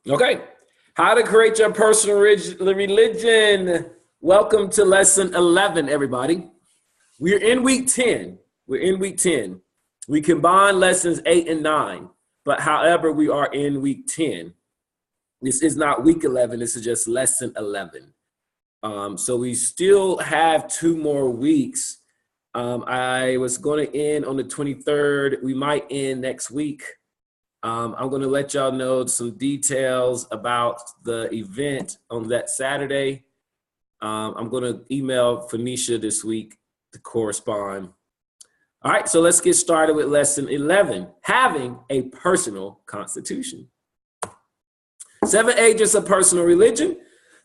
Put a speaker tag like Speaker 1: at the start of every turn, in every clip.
Speaker 1: Okay. How to create your personal religion. Welcome to lesson 11, everybody. We're in week 10. We're in week 10. We combine lessons 8 and 9, but however, we are in week 10. This is not week 11. This is just lesson 11. So we still have 2 more weeks. I was going to end on the 23rd. We might end next week. I'm going to let y'all know some details about the event on that Saturday. I'm going to email Phoenicia this week to correspond. All right, so let's get started with lesson 11, having a personal constitution. 7 agents of personal religion.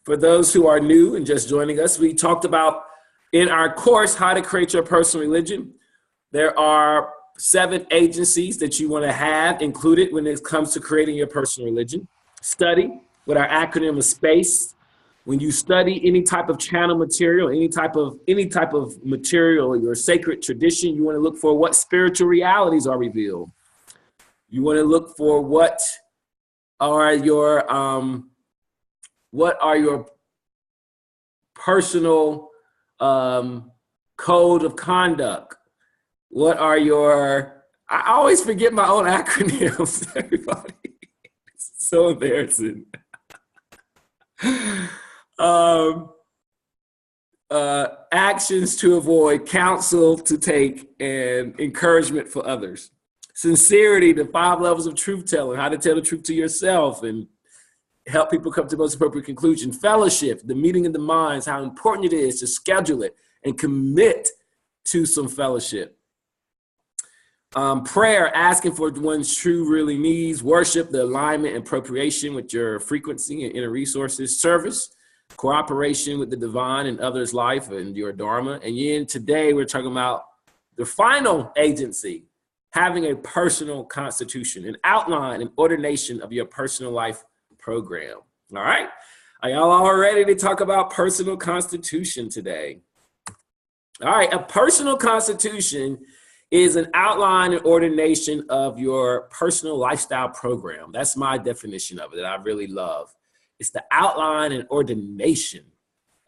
Speaker 1: For those who are new and just joining us, we talked about in our course, how to create your personal religion. There are 7 agencies that you want to have included when it comes to creating your personal religion. Study with our acronym of SPACE. When you study any type of channel material, any type of material, your sacred tradition, you want to look for what spiritual realities are revealed. You want to look for what are your personal code of conduct. What are your, I always forget my own acronyms, everybody. It's so embarrassing. Actions to avoid, counsel to take, and encouragement for others. Sincerity, the 5 levels of truth telling, how to tell the truth to yourself and help people come to the most appropriate conclusion. Fellowship, the meeting of the minds, how important it is to schedule it and commit to some fellowship. Prayer, asking for one's true really needs. Worship, the alignment and appropriation with your frequency and inner resources. Service, cooperation with the divine and others' life and your dharma. And then today we're talking about the final agency, having a personal constitution, an outline and ordination of your personal life program. All right. Are y'all all ready to talk about personal constitution today? All right. A personal constitution is an outline and ordination of your personal lifestyle program. That's my definition of it that I really love. It's the outline and ordination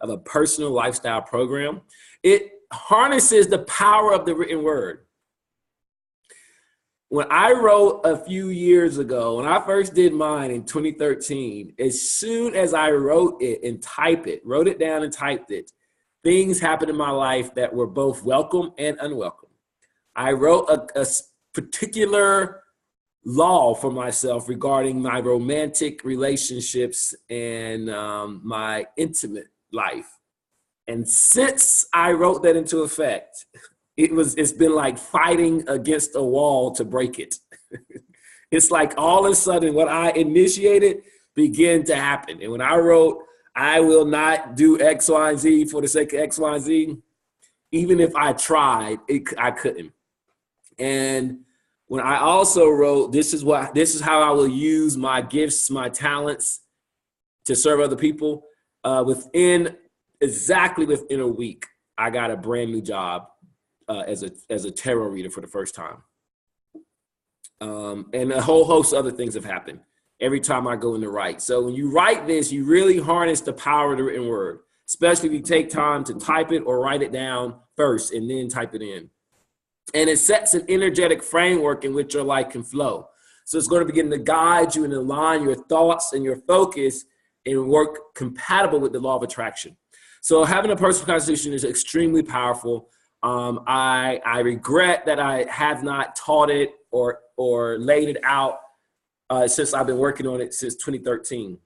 Speaker 1: of a personal lifestyle program. It harnesses the power of the written word. When I wrote a few years ago, when I first did mine in 2013, as soon as I wrote it and wrote it down and typed it, things happened in my life that were both welcome and unwelcome. I wrote a particular law for myself regarding my romantic relationships and my intimate life. And since I wrote that into effect, it's been like fighting against a wall to break it. It's like all of a sudden what I initiated began to happen. And when I wrote, I will not do X, Y, and Z for the sake of X, Y, and Z, even if I tried, I couldn't. And when I also wrote, this is how I will use my gifts, my talents to serve other people, within a week, I got a brand new job as a tarot reader for the first time. And a whole host of other things have happened every time I go in to write. So when you write this, you really harness the power of the written word, especially if you take time to type it or write it down first and then type it in. And it sets an energetic framework in which your life can flow. So it's going to begin to guide you and align your thoughts and your focus and work compatible with the law of attraction. So having a personal constitution is extremely powerful. I regret that I have not taught it or laid it out since I've been working on it since 2013.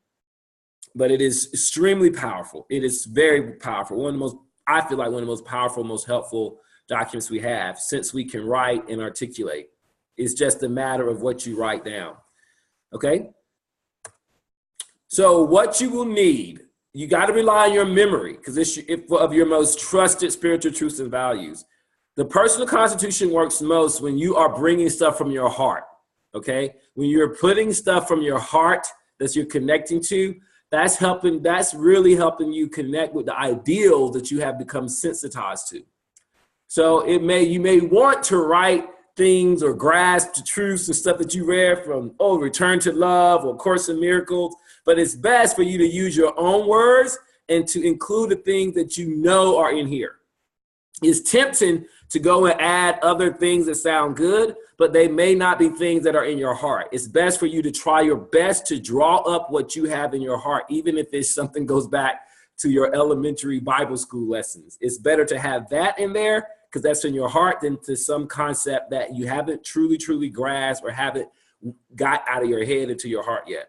Speaker 1: But it is extremely powerful. It is very powerful. I feel like one of the most powerful, most helpful documents we have, since we can write and articulate. It's just a matter of what you write down. Okay? So what you will need, you got to rely on your memory because it's of your most trusted spiritual truths and values. The personal constitution works most when you are bringing stuff from your heart. Okay? When you're putting stuff from your heart that you're connecting to, that's really helping you connect with the ideals that you have become sensitized to. So you may want to write things or grasp the truths and stuff that you read from, Return to Love or Course in Miracles. But it's best for you to use your own words and to include the things that you know are in here. It's tempting to go and add other things that sound good, but they may not be things that are in your heart. It's best for you to try your best to draw up what you have in your heart, even if it's something goes back to your elementary Bible school lessons. It's better to have that in there because that's in your heart than to some concept that you haven't truly grasped or haven't got out of your head into your heart yet.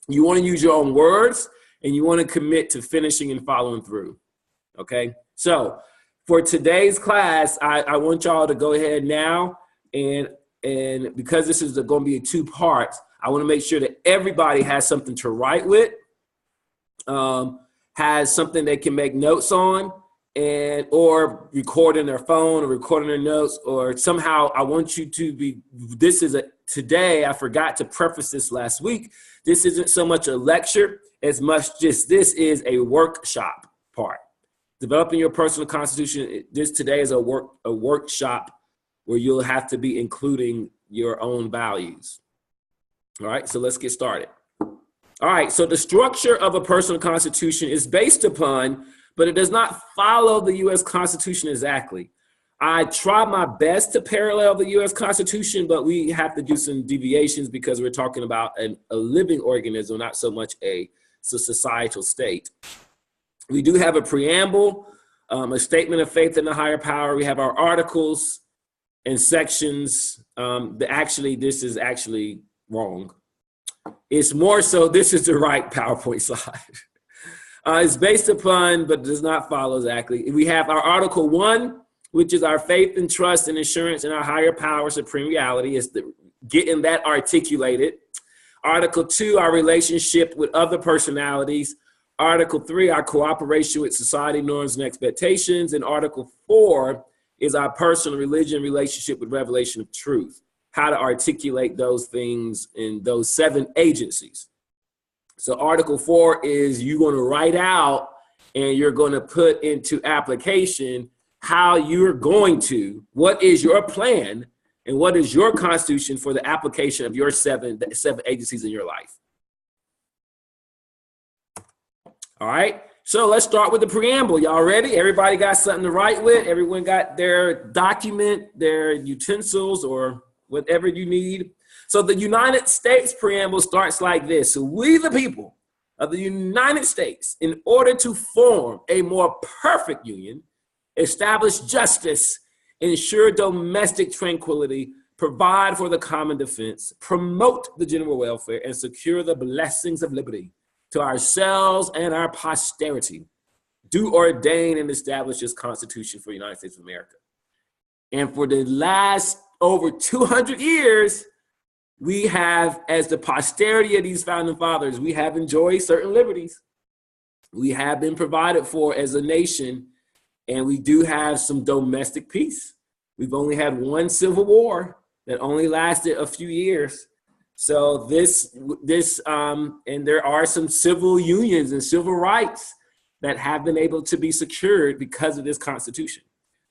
Speaker 1: You want to use your own words and you want to commit to finishing and following through. Okay, so for today's class, I want y'all to go ahead now and because this is going to be 2 parts, I want to make sure that everybody has something to write with, has something they can make notes on, or record in their phone or record in their notes, or somehow I want you to be, today, I forgot to preface this last week. This isn't so much a lecture as much just this is a workshop part. Developing your personal constitution, this today is a workshop where you'll have to be including your own values. All right, so let's get started. All right, so the structure of a personal constitution is based upon, but it does not follow the U.S. Constitution exactly. I try my best to parallel the U.S. Constitution, but we have to do some deviations because we're talking about a living organism, not so much a societal state. We do have a preamble, a statement of faith in the higher power. We have our articles and sections. This is actually wrong. It's more so this is the right PowerPoint slide. It's based upon, but does not follow exactly. We have our Article 1, which is our faith and trust and assurance in our higher power, supreme reality. Is getting that articulated. Article 2, our relationship with other personalities. Article 3, our cooperation with society norms and expectations. And Article 4 is our personal religion relationship with revelation of truth. How to articulate those things in those 7 agencies. So Article 4 is you're going to write out and you're going to put into application how you're going to, what is your plan and what is your constitution for the application of your 7 agencies in your life. All right, so let's start with the preamble. Y'all ready? Everybody got something to write with? Everyone got their document, their utensils, or whatever you need? So the United States preamble starts like this. So we, the people of the United States, in order to form a more perfect union, establish justice, ensure domestic tranquility, provide for the common defense, promote the general welfare, and secure the blessings of liberty to ourselves and our posterity, do ordain and establish this Constitution for the United States of America. And for the last over 200 years, we have, as the posterity of these founding fathers, we have enjoyed certain liberties. We have been provided for as a nation, and we do have some domestic peace. We've only had 1 civil war that only lasted a few years. So and there are some civil unions and civil rights that have been able to be secured because of this Constitution.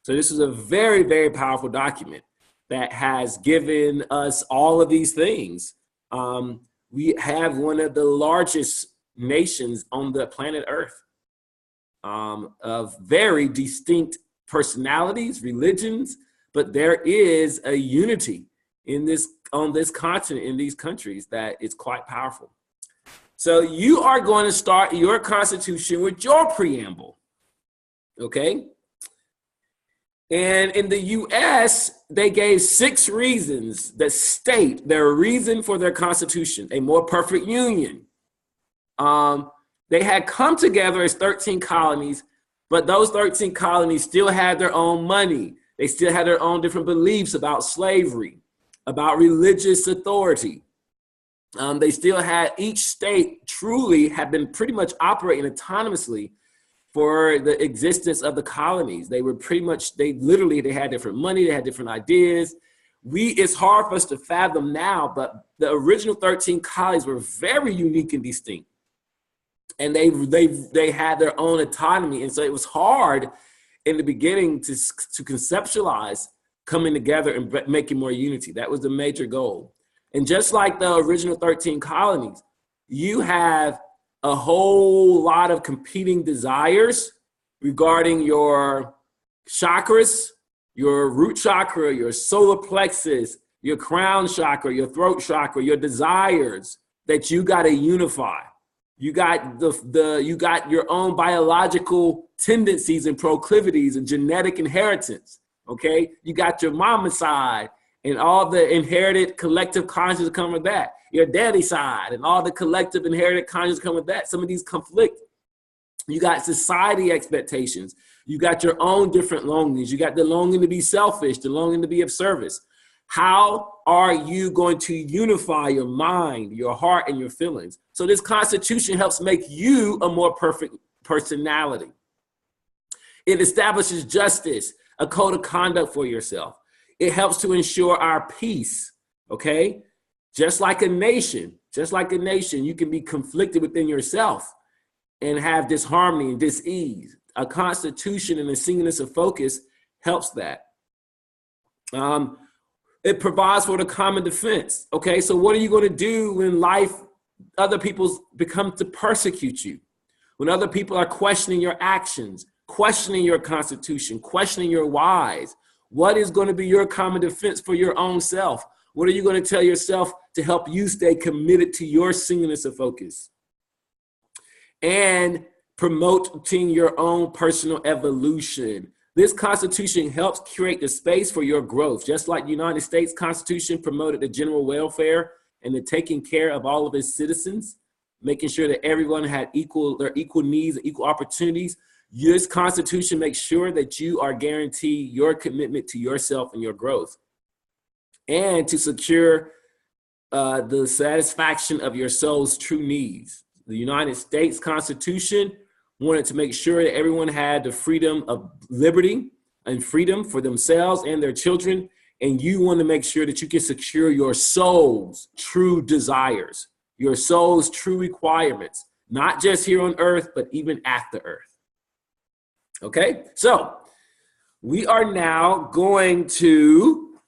Speaker 1: So this is a very, very powerful document that has given us all of these things. We have one of the largest nations on the planet Earth, of very distinct personalities, religions, but there is a unity on this continent, in these countries, that is quite powerful. So you are going to start your Constitution with your preamble, okay? And in the U.S., they gave 6 reasons that state their reason for their Constitution: a more perfect union. They had come together as 13 colonies, but those 13 colonies still had their own money. They still had their own different beliefs about slavery, about religious authority. They still had, each state truly had been pretty much operating autonomously for the existence of the colonies. They were pretty much, they had different money, they had different ideas. It's hard for us to fathom now, but the original 13 colonies were very unique and distinct. And they had their own autonomy. And so it was hard in the beginning to conceptualize coming together and making more unity. That was the major goal. And just like the original 13 colonies, you have a whole lot of competing desires regarding your chakras, your root chakra, your solar plexus, your crown chakra, your throat chakra, your desires that you got to unify. You got you got your own biological tendencies and proclivities and genetic inheritance. Okay, you got your mama side and all the inherited collective consciousness come with that. Your daddy side and all the collective inherited consciousness come with that. Some of these conflict. You got society expectations. You got your own different longings. You got the longing to be selfish, the longing to be of service. How are you going to unify your mind, your heart, and your feelings? So this Constitution helps make you a more perfect personality. It establishes justice, a code of conduct for yourself. It helps to ensure our peace, okay? Just like a nation, you can be conflicted within yourself and have disharmony and dis-ease. A Constitution and a singleness of focus helps that. It provides for the common defense. Okay, so what are you going to do when other people become to persecute you? When other people are questioning your actions, questioning your Constitution, questioning your whys? What is going to be your common defense for your own self? What are you going to tell yourself to help you stay committed to your singleness of focus? And promoting your own personal evolution. This Constitution helps create the space for your growth, just like the United States Constitution promoted the general welfare and the taking care of all of its citizens, making sure that everyone had their equal needs and equal opportunities. This Constitution makes sure that you are guaranteed your commitment to yourself and your growth, and to secure the satisfaction of your soul's true needs. The United States Constitution wanted to make sure that everyone had the freedom of liberty and freedom for themselves and their children. And you want to make sure that you can secure your soul's true desires, your soul's true requirements, not just here on earth, but even after earth. Okay, so we are now going to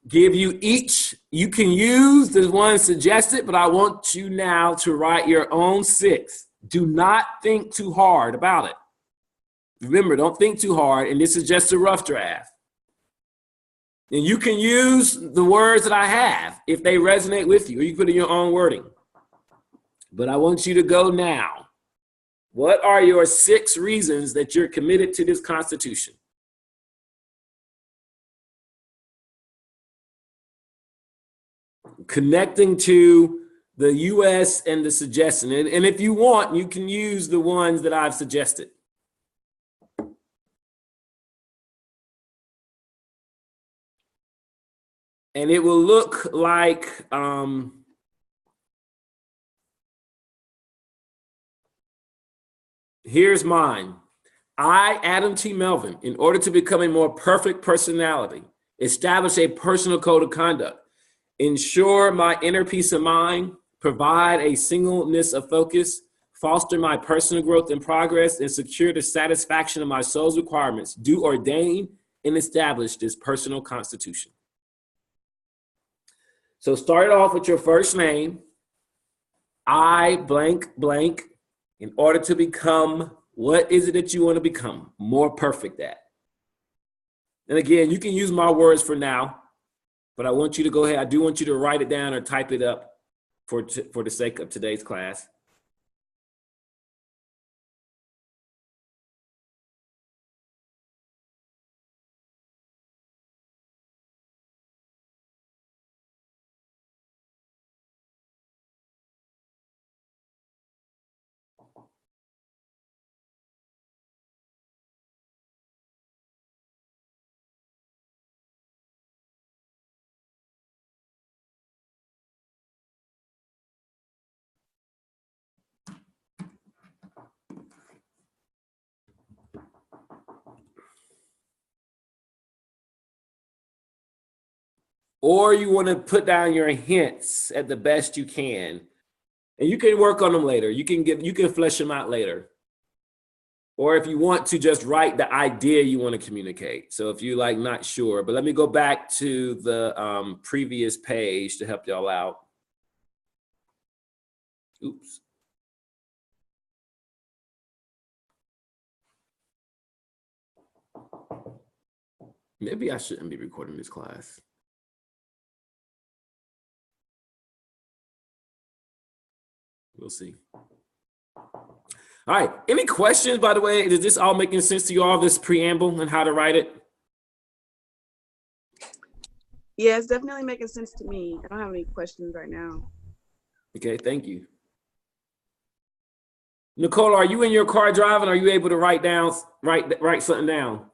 Speaker 1: give you each, you can use the one suggested, but I want you now to write your own 6. Do not think too hard about it. Remember, don't think too hard, and this is just a rough draft. And you can use the words that I have if they resonate with you, or you put in your own wording. But I want you to go now. What are your 6 reasons that you're committed to this Constitution? Connecting to the U.S. and the suggestion. And if you want, you can use the ones that I've suggested. And it will look like, here's mine. I, Adam T. Melvin, in order to become a more perfect personality, establish a personal code of conduct, ensure my inner peace of mind, provide a singleness of focus, foster my personal growth and progress, and secure the satisfaction of my soul's requirements, do ordain and establish this personal constitution. So start off with your first name. I blank blank, in order to become, what is it that you want to become more perfect at? And again, you can use my words for now, but I want you to go ahead. I do want you to write it down or type it up for the sake of today's class. Or you want to put down your hints at the best you can, and you can work on them later. You can flesh them out later. or if you want to just write the idea you want to communicate. So if you like not sure, but let me go back to the previous page to help y'all out. Oops. Maybe I shouldn't be recording this class. We'll see. All right. Any questions, by the way? Is this all making sense to you all, this preamble and how to write it?
Speaker 2: Yeah, it's definitely making sense to me. I don't have any questions right now.
Speaker 1: Okay, thank you. Nicole, are you in your car driving? Are you able to write something down?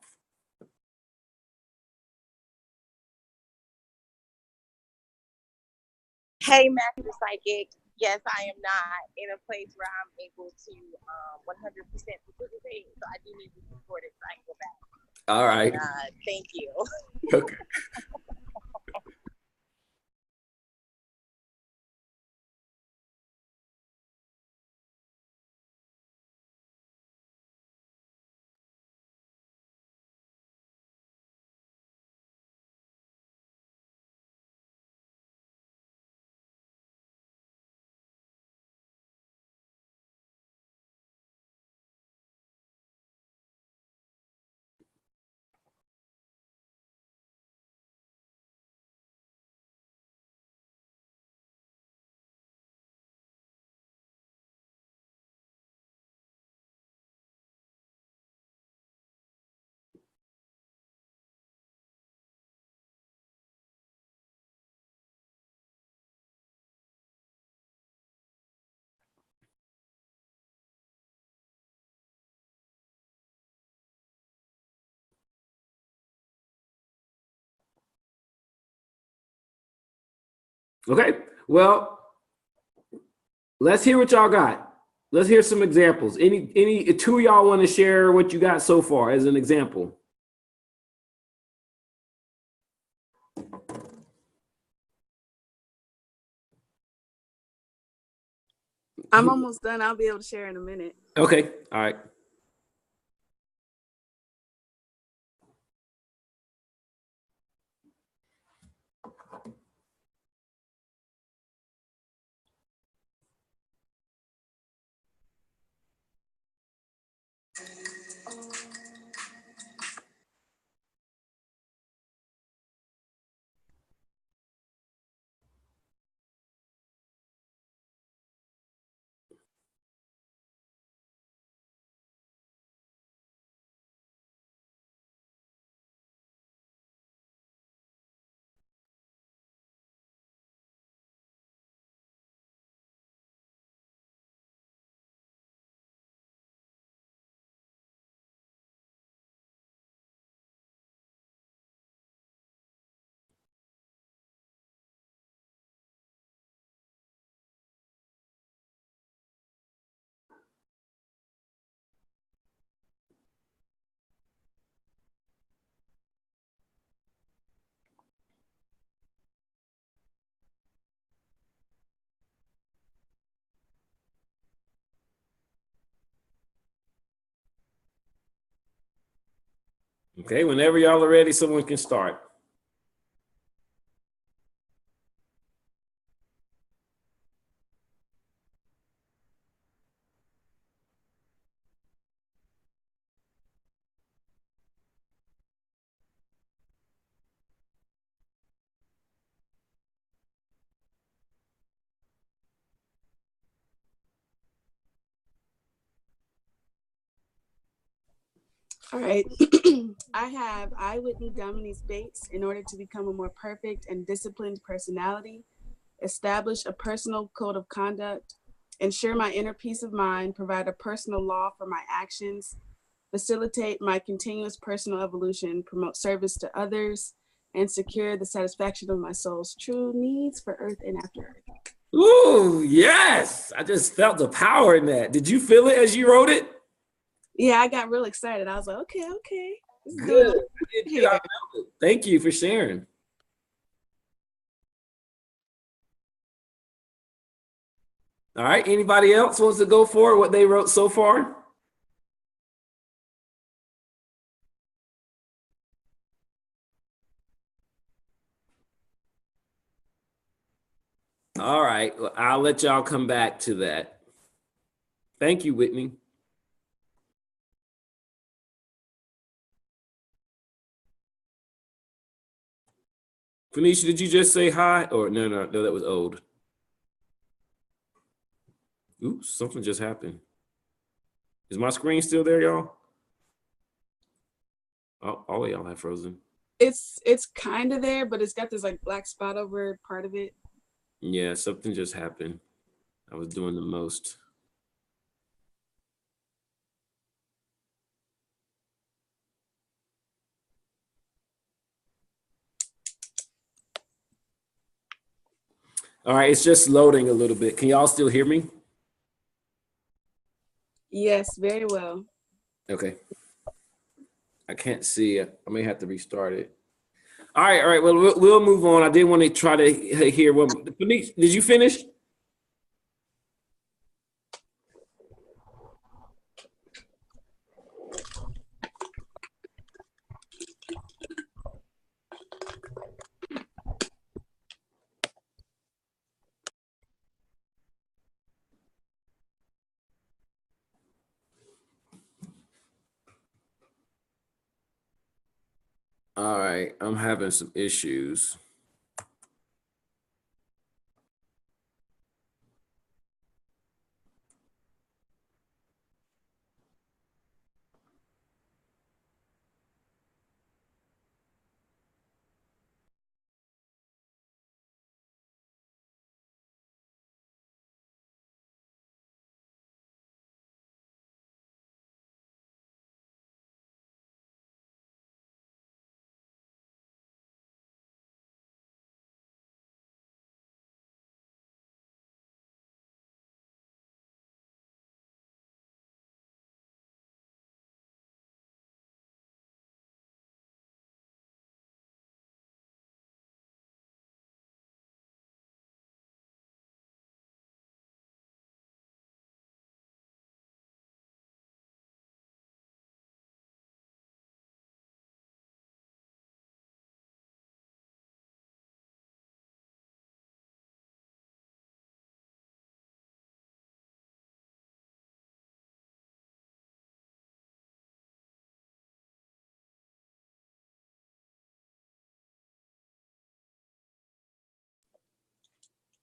Speaker 3: Hey, Master Psychic. Yes, I am not in a place where I'm able to 100% participate, so I do need to record it so I can go back.
Speaker 1: All right.
Speaker 3: Thank you.
Speaker 1: Okay. Okay, well, let's hear what y'all got. Let's hear some examples. Any two of y'all want to share what you got so far as an example?
Speaker 2: I'm almost done. I'll be able to share in a minute.
Speaker 1: Okay, all right. Okay, whenever y'all are ready, someone can start.
Speaker 2: All right. I, Whitney Dominique Bates, in order to become a more perfect and disciplined personality, establish a personal code of conduct, ensure my inner peace of mind, provide a personal law for my actions, facilitate my continuous personal evolution, promote service to others, and secure the satisfaction of my soul's true needs for earth and after earth.
Speaker 1: Ooh, yes. I just felt the power in that. Did you feel it as you wrote it?
Speaker 2: Yeah, I got real excited. I was like, okay.
Speaker 1: Good. Thank you for sharing. All right. Anybody else wants to go for what they wrote so far? All right. Well, I'll let y'all come back to that. Thank you, Whitney. Phoenicia, did you just say hi? Or no, that was old. Oops, something just happened. Is my screen still there, y'all? Oh, all of y'all have frozen.
Speaker 2: It's kind of there, but it's got this like black spot over part of it.
Speaker 1: Yeah, something just happened. I was doing the most. All right, it's just loading a little bit. Can y'all still hear me?
Speaker 2: Yes, very well.
Speaker 1: Okay. I can't see it. I may have to restart it. All right. Well, we'll move on. I did want to try to hear what. Did you finish? All right. I'm having some issues.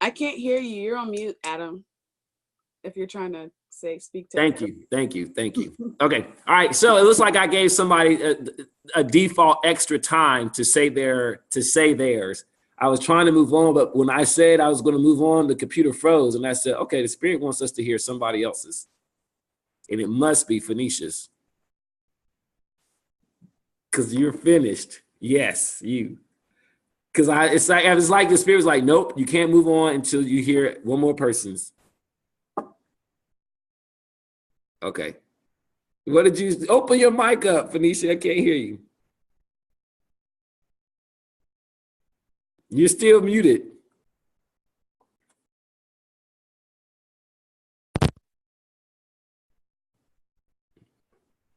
Speaker 2: I can't hear you. You're on mute, Adam. If you're trying to speak to.
Speaker 1: Thank you. Okay. All right. So it looks like I gave somebody a default extra time to say theirs. I was trying to move on, but when I said I was going to move on, the computer froze, and I said, "Okay, the Spirit wants us to hear somebody else's, and it must be Phoenicia's, because you're finished." Yes, you. Because it's like the Spirit's like, "Nope, you can't move on until you hear one more person's." Okay. What did you open your mic up, Phoenicia? I can't hear you. You're still muted.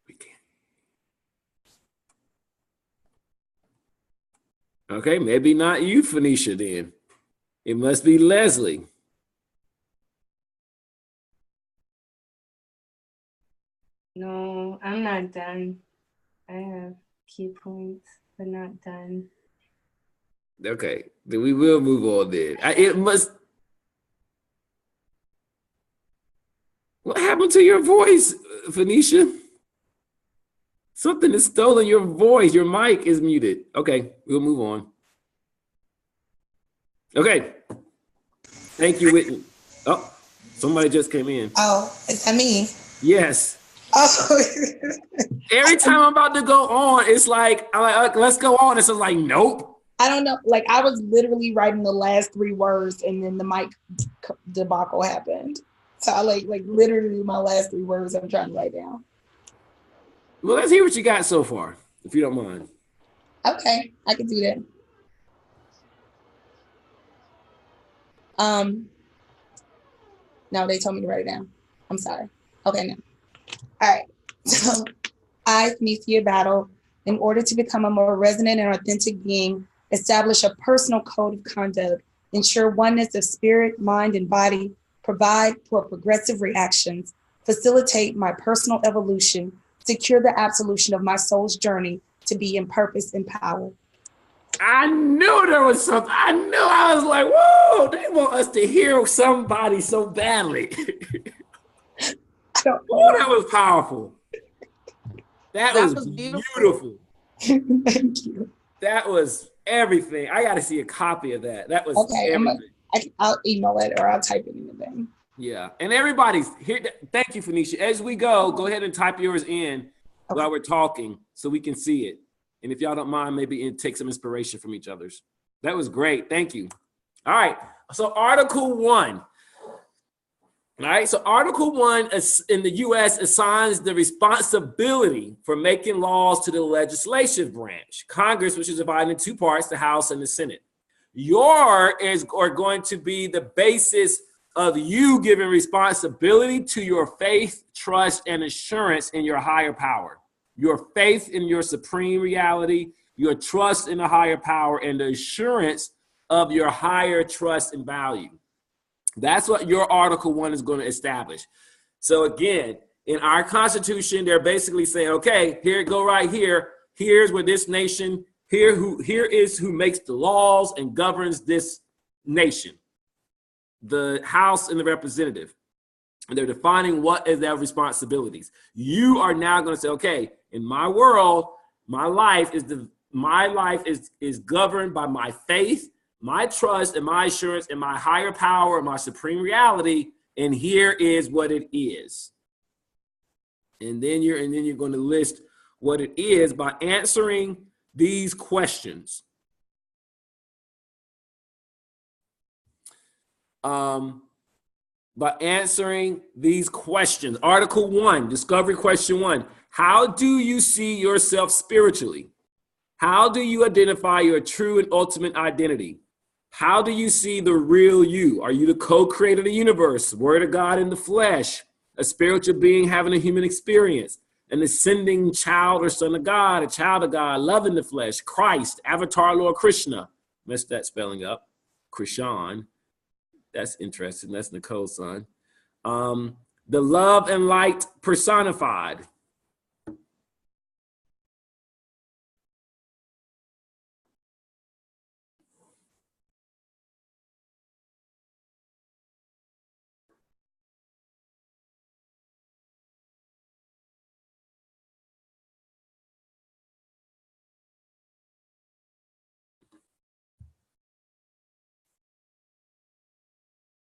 Speaker 1: We can't. Okay, maybe not you, Phoenicia, then. It must be Leslie.
Speaker 4: No, I'm not done. I have key points, but not done.
Speaker 1: Okay, then we will move on then. It must. What happened to your voice, Phoenicia? Something has stolen your voice. Your mic is muted. Okay, we'll move on. Okay. Thank you, Whitney. Oh, somebody just came in.
Speaker 5: Oh, is that me?
Speaker 1: Yes.
Speaker 5: Oh.
Speaker 1: Every time I'm about to go on, it's like, I'm like, let's go on. It's like, nope.
Speaker 5: I don't know. Like, I was literally writing the last 3 words, and then the mic debacle happened. So I like literally my last 3 words I'm trying to write down.
Speaker 1: Well, let's hear what you got so far, if you don't mind.
Speaker 5: Okay, I can do that. No, they told me to write it down. I'm sorry. Okay, now. All right. So I, Phoenicia Battle, in order to become a more resonant and authentic being, establish a personal code of conduct ensure oneness of spirit, mind, and body, provide for progressive reactions, facilitate my personal evolution, secure the absolution of my soul's journey to be in purpose and power.
Speaker 1: I knew there was something. I was like, whoa, they want us to hear somebody so badly. Oh, that was powerful. That was beautiful.
Speaker 5: Thank you.
Speaker 1: That was everything. I got to see a copy of that. That was
Speaker 5: okay.
Speaker 1: everything.
Speaker 5: I'll email it or I'll type it in the thing.
Speaker 1: Yeah, and everybody's here. Thank you, Phoenicia. As we go ahead and type yours in while we're talking so we can see it. And if y'all don't mind, maybe take some inspiration from each other's. That was great. Thank you. All right. So Article 1. All right. So Article 1 in the U.S. assigns the responsibility for making laws to the legislative branch, Congress, which is divided in two parts, the House and the Senate. Are going to be the basis of you giving responsibility to your faith, trust, and assurance in your higher power. Your faith in your supreme reality, your trust in a higher power, and the assurance of your higher trust and value. That's what your Article 1 is going to establish. So again, in our Constitution, they're basically saying, okay, here it go right here. Here's where this nation, here is who makes the laws and governs this nation. The House and the representative. And they're defining what is their responsibilities. You are now going to say, okay, in my world, my life is governed by my faith, my trust, and my assurance, and my higher power, and my supreme reality. And here is what it is. And then you're going to list what it is by answering these questions. By answering these questions. Article 1, discovery question 1. How do you see yourself spiritually? How do you identify your true and ultimate identity? How do you see the real you? Are you the co-creator of the universe, word of God in the flesh, a spiritual being having a human experience, an ascending child or son of God, a child of God, love in the flesh, Christ, Avatar Lord Krishna? Messed that spelling up. Krishan. That's interesting. That's Nicole's son. The love and light personified.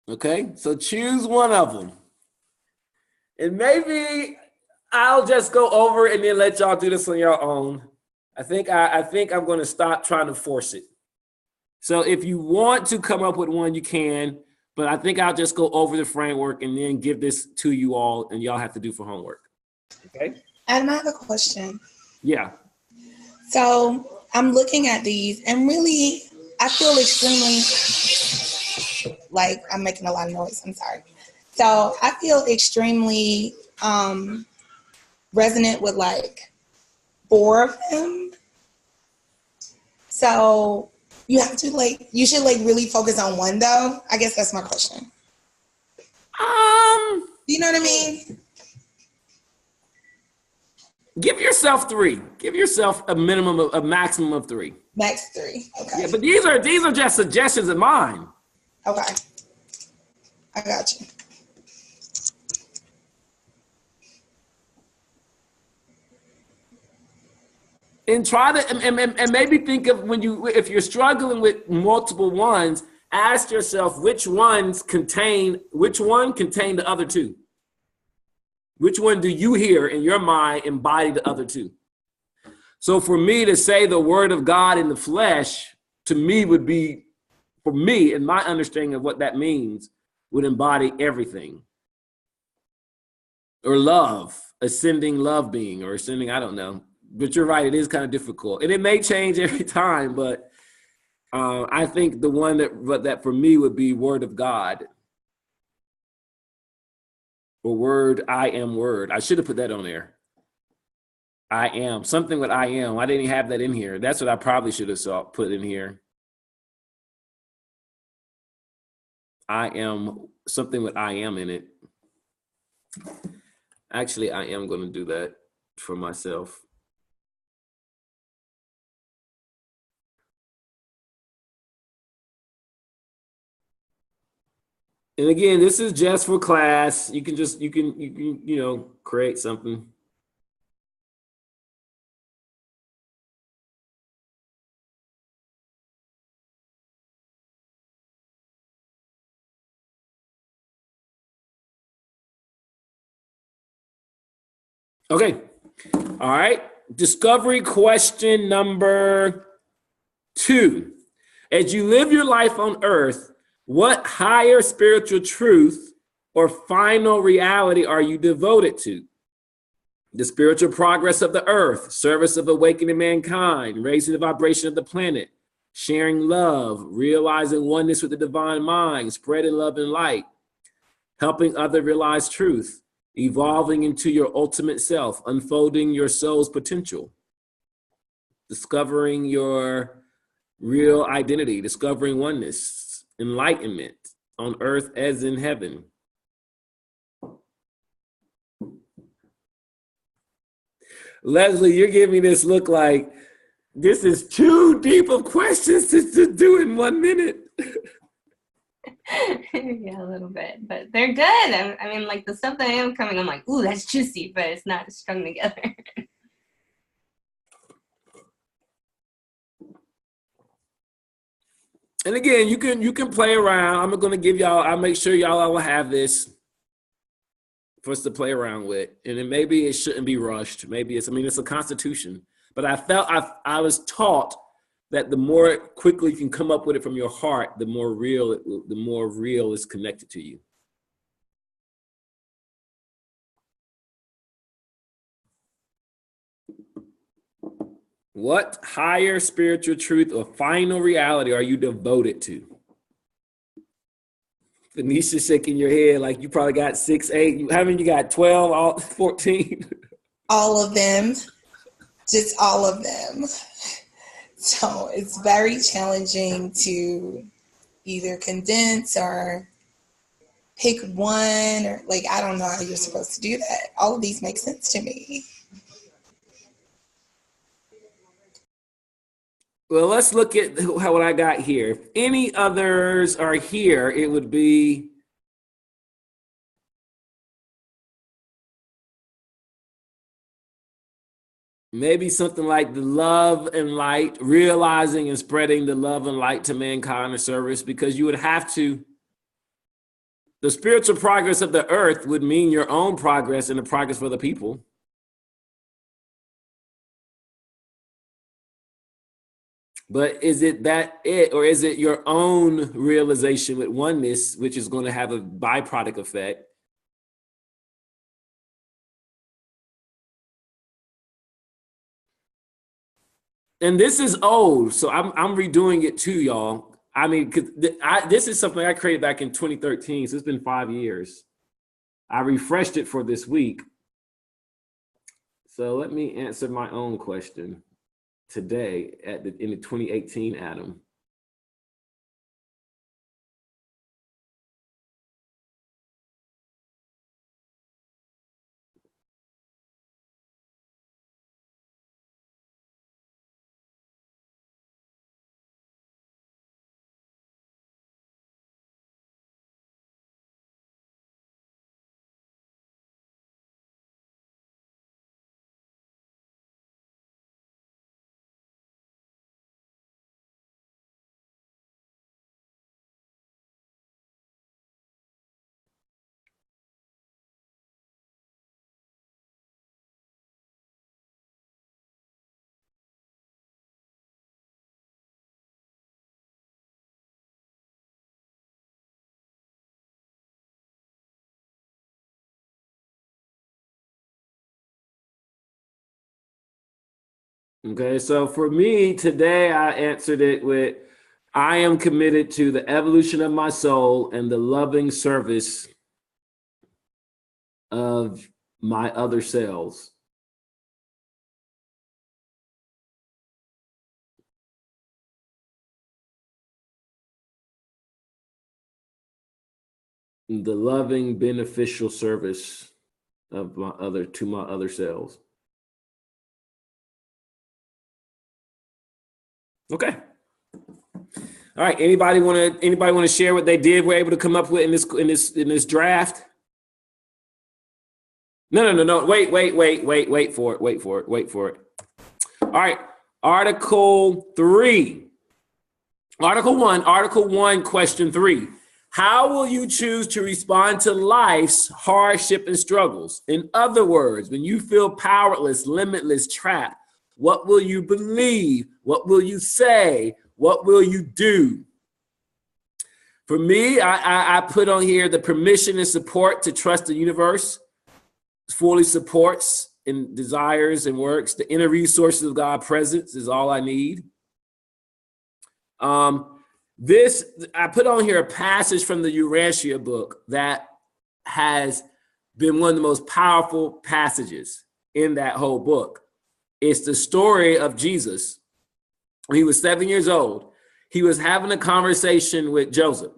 Speaker 1: Okay, so choose one of them. And maybe I'll just go over and then let y'all do this on your own. I think I'm going to stop trying to force it. So if you want to come up with one, you can, but I think I'll just go over the framework and then give this to you all, and y'all have to do for homework. Okay?
Speaker 5: Adam, I have a question.
Speaker 1: Yeah.
Speaker 5: So I'm looking at these, and really, I feel extremely, like I'm making a lot of noise. I'm sorry. So I feel extremely resonant with like 4 of them. So you have to you should really focus on one though. I guess that's my question. You know what I mean?
Speaker 1: Give yourself 3. Give yourself a maximum of 3.
Speaker 5: Max 3. Okay.
Speaker 1: Yeah, but these are just suggestions of mine.
Speaker 5: Okay. I got you.
Speaker 1: And try to and maybe think of if you're struggling with multiple ones, ask yourself which one contain the other 2. Which one do you hear in your mind embody the other 2? So for me to say the word of God in the flesh, to me would be, for me and my understanding of what that means, would embody everything. Or love, ascending love being, or ascending, I don't know. But you're right, it is kind of difficult. And it may change every time, but I think the one that for me would be word of God. Or word, I am word. I should have put that on there. I am, something with I am. I didn't have that in here. That's what I probably should have put in here. I am, something with I am in it. Actually, I am going to do that for myself. And again, this is just for class. You can just, you can, you know, create something. Okay. All right. Discovery question number 2. As you live your life on earth, what higher spiritual truth or final reality are you devoted to? The spiritual progress of the earth, service of awakening mankind, raising the vibration of the planet, sharing love, realizing oneness with the divine mind, spreading love and light, helping others realize truth, evolving into your ultimate self, unfolding your soul's potential, discovering your real identity, discovering oneness, enlightenment on earth as in heaven. Leslie, you're giving me this look like this is too deep of questions to do in 1 minute.
Speaker 4: Yeah, a little bit, but they're good. I mean, like the stuff that I am coming, I'm like, ooh, that's juicy, but it's not strung together.
Speaker 1: And again, you can play around. I'm gonna give y'all. I'll make sure y'all will have this for us to play around with. And then maybe it shouldn't be rushed. Maybe it's. I mean, it's a constitution. But I was taught that the more quickly you can come up with it from your heart, the more real is connected to you. What higher spiritual truth or final reality are you devoted to? Venetia shaking your head like you probably got 6, 8. How many you got? 12, all 14?
Speaker 5: All of them, just all of them. So it's very challenging to either condense or pick one, or like, I don't know how you're supposed to do that. All of these make sense to me.
Speaker 1: Well, let's look at what I got here. If any others are here, it would be maybe something like the love and light, realizing and spreading the love and light to mankind in service, because you would have to, the spiritual progress of the earth would mean your own progress and the progress for the people. But is it that it, or is it your own realization with oneness, which is going to have a byproduct effect? And this is old, so I'm redoing it too, y'all. I mean, this is something I created back in 2013, so it's been 5 years. I refreshed it for this week. So let me answer my own question today in the 2018 Adam. Okay, so for me today, I answered it with, I am committed to the evolution of my soul and the loving service of my other selves. the loving, beneficial service of my other selves. Okay. All right. Anybody want to share what they were able to come up with in this draft? No. Wait for it. All right. Article 1, question 3. How will you choose to respond to life's hardship and struggles? In other words, when you feel powerless, limitless, trapped, what will you believe? What will you say? What will you do? For me, I put on here the permission and support to trust the universe fully supports and desires and works. The inner resources of God's presence is all I need. I put on here a passage from the Urantia book that has been one of the most powerful passages in that whole book. It's the story of Jesus. When he was 7 years old, he was having a conversation with Joseph.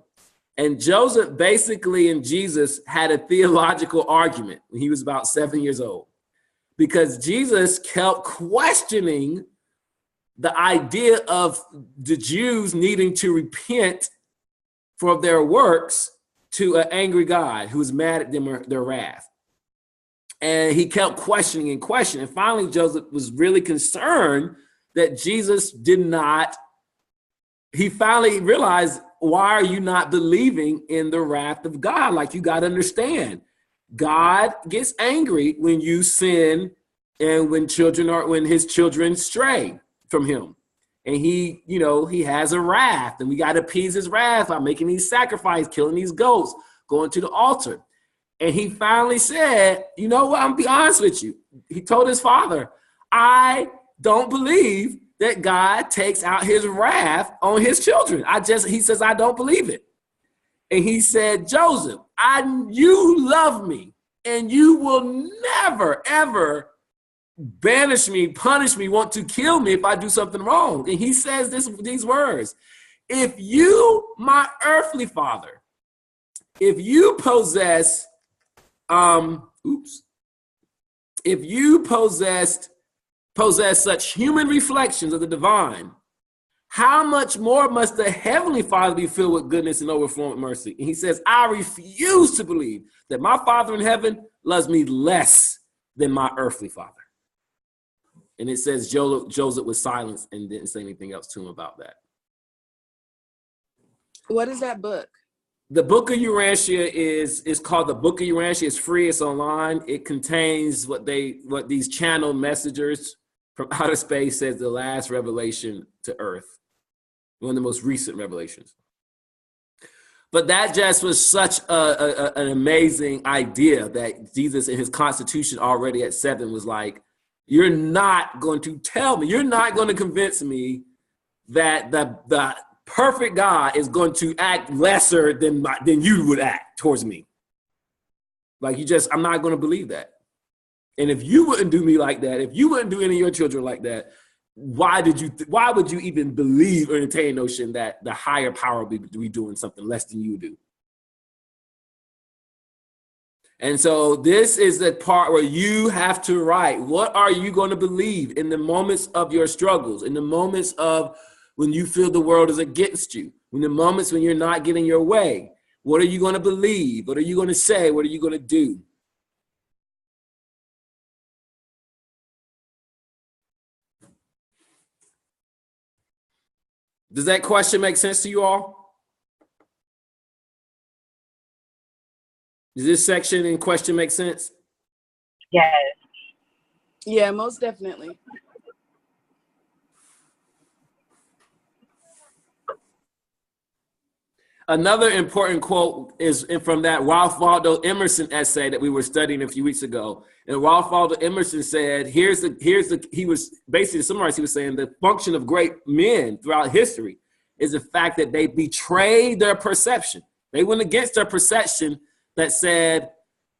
Speaker 1: And Joseph basically and Jesus had a theological argument when he was about 7 years old, because Jesus kept questioning the idea of the Jews needing to repent for their works to an angry God who was mad at them or their wrath. And he kept questioning and questioning. And finally, Joseph was really concerned that Jesus did not. He finally realized, why are you not believing in the wrath of God? Like, you got to understand, God gets angry when you sin and when his children stray from him. And he has a wrath, and we got to appease his wrath by making these sacrifices, killing these goats, going to the altar. And he finally said, you know what, I'm gonna be honest with you. He told his father, I don't believe that God takes out his wrath on his children. He says, I don't believe it. And he said, Joseph, you love me, and you will never, ever banish me, punish me, want to kill me if I do something wrong. And he says these words: if you, my earthly father, if you possess, if you possess such human reflections of the divine, how much more must the heavenly Father be filled with goodness and overflowing mercy? And he says, I refuse to believe that my Father in heaven loves me less than my earthly father. And it says Joseph was silenced and didn't say anything else to him about that.
Speaker 2: What is that book?
Speaker 1: The Book of Urantia is called the Book of Urantia. It's free. It's online. It contains what these channel messengers from outer space says the last revelation to Earth, one of the most recent revelations. But that just was such an amazing idea that Jesus in his constitution already at 7 was like, you're not going to tell me, you're not going to convince me that the perfect God is going to act lesser than you would act towards me. Like, I'm not going to believe that. And if you wouldn't do me like that, if you wouldn't do any of your children like that, why would you even believe or entertain the notion that the higher power would be doing something less than you do? And so this is the part where you have to write, what are you going to believe in the moments of your struggles, in the moments of when you feel the world is against you, in the moments when you're not getting your way? What are you going to believe? What are you going to say? What are you going to do? Does that question make sense to you all? Does this section in question make sense?
Speaker 3: Yes.
Speaker 2: Yeah, most definitely.
Speaker 1: Another important quote is from that Ralph Waldo Emerson essay that we were studying a few weeks ago. And Ralph Waldo Emerson said, he was basically, to summarize, he was saying the function of great men throughout history is the fact that they betrayed their perception. They went against their perception that said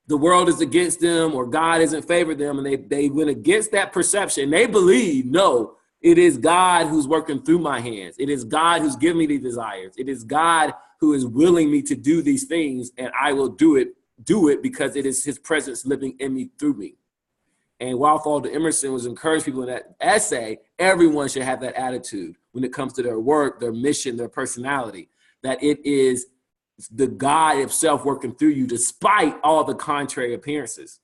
Speaker 1: the world is against them or God isn't favoring them. And they went against that perception. They believe, no, it is God who's working through my hands. It is God who's giving me these desires. It is God who is willing me to do these things, and I will do it because it is his presence living in me through me. And Ralph Waldo Emerson was encouraging people in that essay, everyone should have that attitude when it comes to their work, their mission, their personality, that it is the God himself working through you despite all the contrary appearances.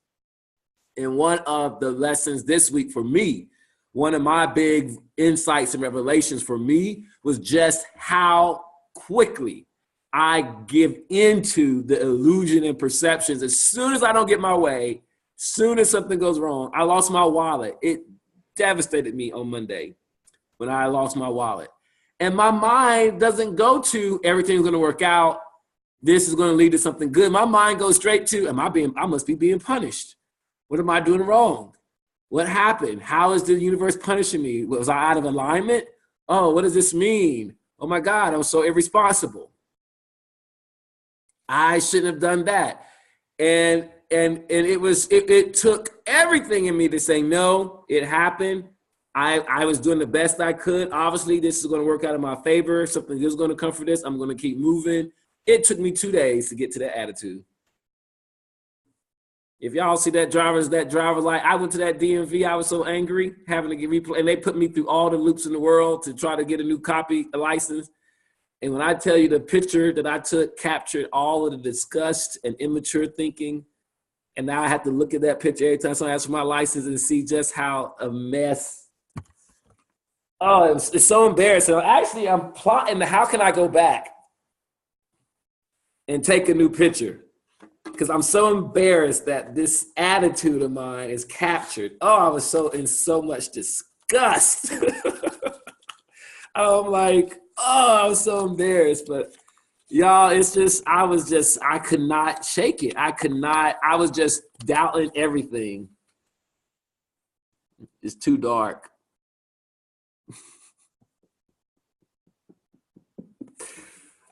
Speaker 1: And one of the lessons this week for me, one of my big insights and revelations for me was just how quickly I give into the illusion and perceptions. As soon as I don't get my way, soon as something goes wrong, I lost my wallet. It devastated me on Monday when I lost my wallet. And my mind doesn't go to everything's going to work out. This is going to lead to something good. My mind goes straight to, I must be being punished. What am I doing wrong? What happened? How is the universe punishing me? Was I out of alignment? Oh, what does this mean? Oh my God, I'm so irresponsible. I shouldn't have done that. And it took everything in me to say, no, it happened. I was doing the best I could. Obviously, this is going to work out in my favor. Something is going to come for this. I'm going to keep moving. It took me 2 days to get to that attitude. If y'all see that driver light, I went to that DMV. I was so angry having to get replay, and they put me through all the loops in the world to try to get a new copy, a license. And when I tell you the picture that I took captured all of the disgust and immature thinking, and now I have to look at that picture every time someone asks for my license and see just how a mess. Oh, it's so embarrassing. Actually, I'm plotting how can I go back and take a new picture? Because I'm so embarrassed that this attitude of mine is captured. Oh, I was in so much disgust. I'm like, oh, I was so embarrassed. But y'all, I could not shake it. I was just doubting everything. It's too dark.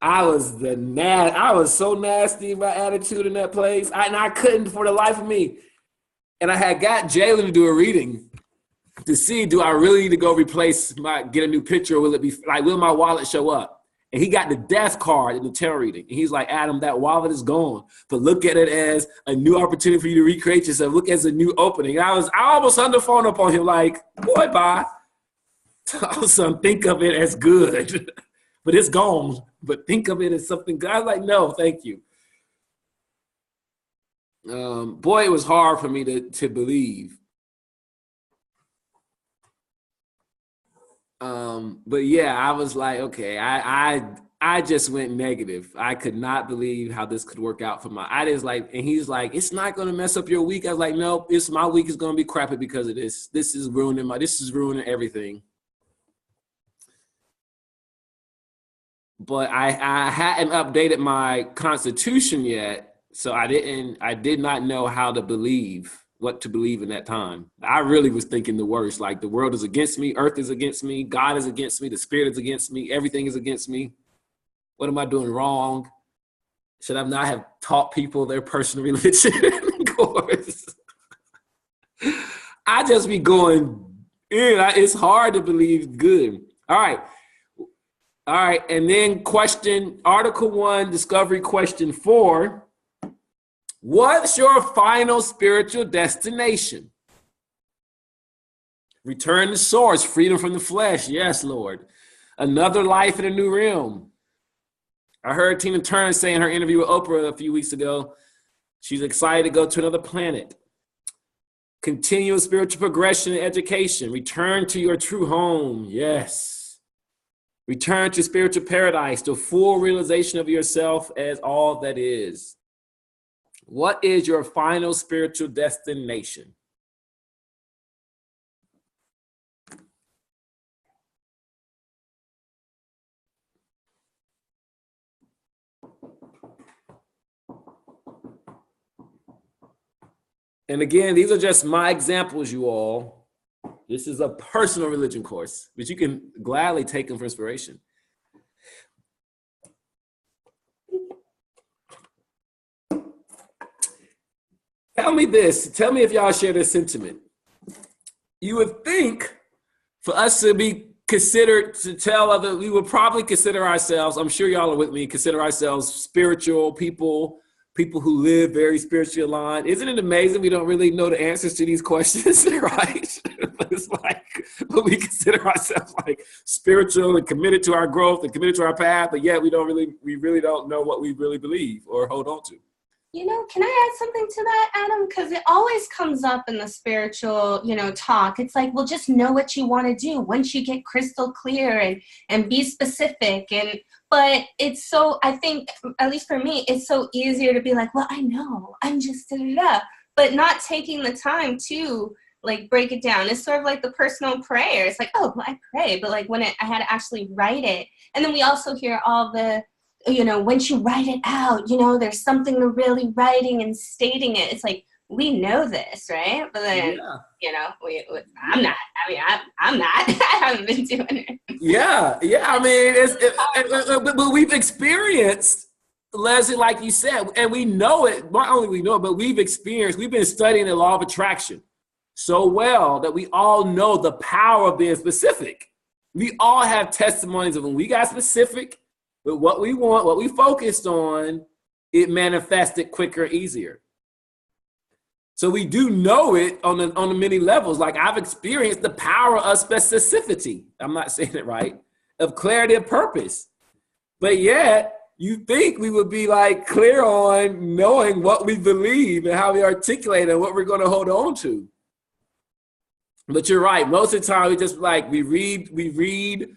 Speaker 1: I was so nasty in my attitude in that place. And I couldn't for the life of me. And I had got Jalen to do a reading to see, do I really need to go get a new picture, or will my wallet show up? And he got the death card in the tarot reading. And he's like, Adam, that wallet is gone. But look at it as a new opportunity for you to recreate yourself. Look as a new opening. I almost hung the phone up on him like, boy, bye. Son, think of it as good. But it's gone. But think of it as something good. I was like, no, thank you. Boy, it was hard for me to believe. But yeah, I was like, okay, I just went negative. I could not believe how this could work out for and he's like, it's not going to mess up your week. I was like, no, my week is going to be crappy because of this. This is ruining everything. But I hadn't updated my constitution yet, so I did not know what to believe in that time. I really was thinking the worst, like the world is against me, earth is against me, God is against me, the spirit is against me, everything is against me. What am I doing wrong? Should I not have taught people their personal religion course? I just be going in. It's hard to believe good. All right, and then Article 1, Discovery Question 4. What's your final spiritual destination? Return to source, freedom from the flesh. Yes, Lord. Another life in a new realm. I heard Tina Turner say in her interview with Oprah a few weeks ago, she's excited to go to another planet. Continuous spiritual progression and education. Return to your true home. Yes. Return to spiritual paradise, to full realization of yourself as all that is. What is your final spiritual destination? And again, these are just my examples, you all. This is a personal religion course, but you can gladly take them for inspiration. Tell me this. Tell me if y'all share this sentiment. You would think for us to be consider to tell other, we would probably consider ourselves, I'm sure y'all are with me, consider ourselves spiritual people, people who live very spiritually aligned. Isn't it amazing we don't really know the answers to these questions, right? But it's like, but we consider ourselves like spiritual and committed to our growth and committed to our path, but yet we really don't know what we really believe or hold on to.
Speaker 4: You know, can I add something to that, Adam? Because it always comes up in the spiritual, talk. It's like, well, just know what you want to do once you get crystal clear and be specific. But it's so, I think, at least for me, it's so easier to be like, well, I know, I'm just da-da-da. But not taking the time to like break it down. It's sort of like the personal prayer. It's like, oh, well, I pray. But like when I had to actually write it. And then we also hear all the, once you write it out, there's something to really writing and stating it. It's like, we know this, right? But then, I'm not. I mean, I'm not. I haven't been doing it.
Speaker 1: Yeah. I mean, but we've experienced, Leslie, like you said, and we know it, not only we know it, but we've been studying the law of attraction so well that we all know the power of being specific. We all have testimonies of when we got specific, but what we want, what we focused on, it manifested quicker, easier. So we do know it on the many levels. Like I've experienced the power of specificity. I'm not saying it right, of clarity of purpose. But yet you think we would be like clear on knowing what we believe and how we articulate and what we're going to hold on to. But you're right. Most of the time we just like, we read